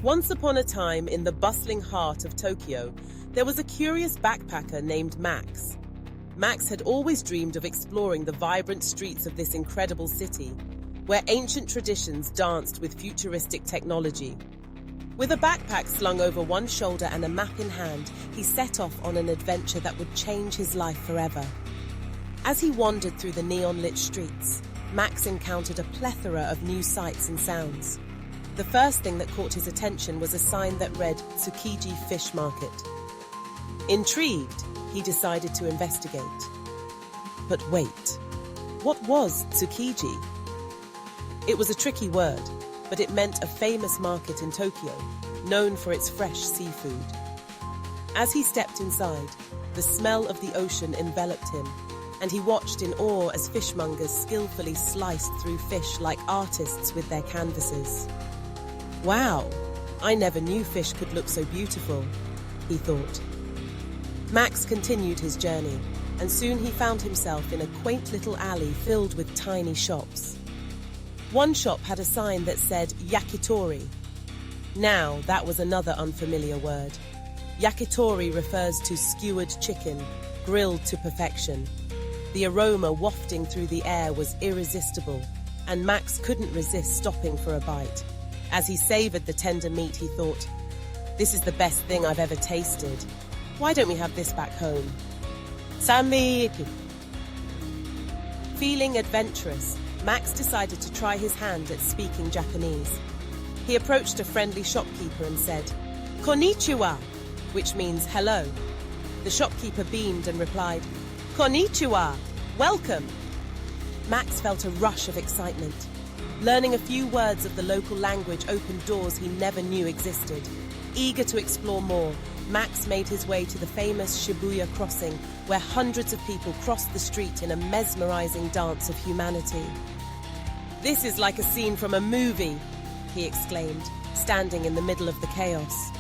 Once upon a time, in the bustling heart of Tokyo, there was a curious backpacker named Max. Max had always dreamed of exploring the vibrant streets of this incredible city, where ancient traditions danced with futuristic technology. With a backpack slung over one shoulder and a map in hand, he set off on an adventure that would change his life forever. As he wandered through the neon-lit streets, Max encountered a plethora of new sights and sounds. The first thing that caught his attention was a sign that read Tsukiji Fish Market. Intrigued, he decided to investigate. But wait, what was Tsukiji? It was a tricky word, but it meant a famous market in Tokyo, known for its fresh seafood. As he stepped inside, the smell of the ocean enveloped him, and he watched in awe as fishmongers skillfully sliced through fish like artists with their canvases. Wow, I never knew fish could look so beautiful, he thought. Max continued his journey, and soon he found himself in a quaint little alley filled with tiny shops. One shop had a sign that said yakitori. Now, that was another unfamiliar word. Yakitori refers to skewered chicken, grilled to perfection. The aroma wafting through the air was irresistible, and Max couldn't resist stopping for a bite. As he savored the tender meat, he thought, "This is the best thing I've ever tasted. Why don't we have this back home?" Samiki. Feeling adventurous, Max decided to try his hand at speaking Japanese. He approached a friendly shopkeeper and said, "Konnichiwa," which means hello. The shopkeeper beamed and replied, "Konnichiwa, welcome." Max felt a rush of excitement. Learning a few words of the local language opened doors he never knew existed. Eager to explore more, Max made his way to the famous Shibuya crossing, where hundreds of people crossed the street in a mesmerizing dance of humanity. "This is like a scene from a movie," he exclaimed, standing in the middle of the chaos.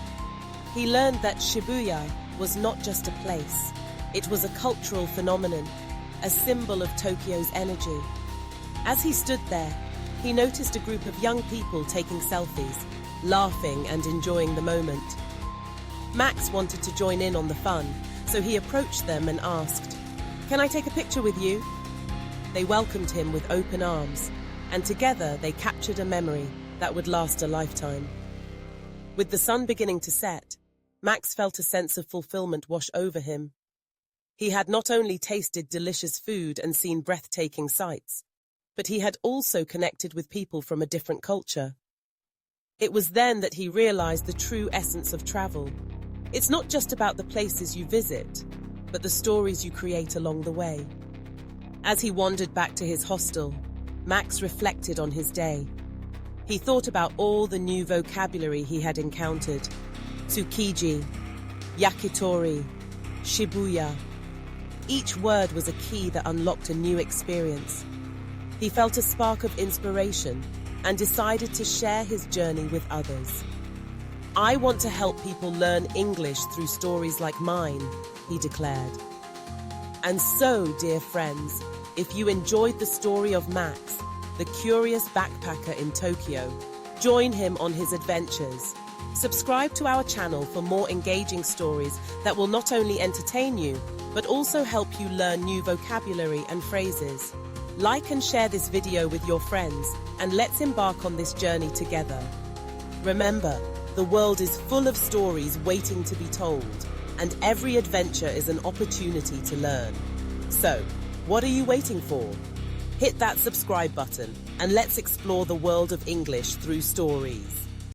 He learned that Shibuya was not just a place. It was a cultural phenomenon, a symbol of Tokyo's energy. As he stood there, he noticed a group of young people taking selfies, laughing and enjoying the moment. Max wanted to join in on the fun, so he approached them and asked, "Can I take a picture with you?" They welcomed him with open arms, and together they captured a memory that would last a lifetime. With the sun beginning to set, Max felt a sense of fulfillment wash over him. He had not only tasted delicious food and seen breathtaking sights, but he had also connected with people from a different culture. It was then that he realized the true essence of travel. It's not just about the places you visit, but the stories you create along the way. As he wandered back to his hostel, Max reflected on his day. He thought about all the new vocabulary he had encountered. Tsukiji, yakitori, Shibuya. Each word was a key that unlocked a new experience. He felt a spark of inspiration and decided to share his journey with others. "I want to help people learn English through stories like mine," he declared. And so, dear friends, if you enjoyed the story of Max, the curious backpacker in Tokyo, join him on his adventures. Subscribe to our channel for more engaging stories that will not only entertain you, but also help you learn new vocabulary and phrases. Like and share this video with your friends, and let's embark on this journey together. Remember, the world is full of stories waiting to be told, and every adventure is an opportunity to learn. So, what are you waiting for? Hit that subscribe button, and let's explore the world of English through stories.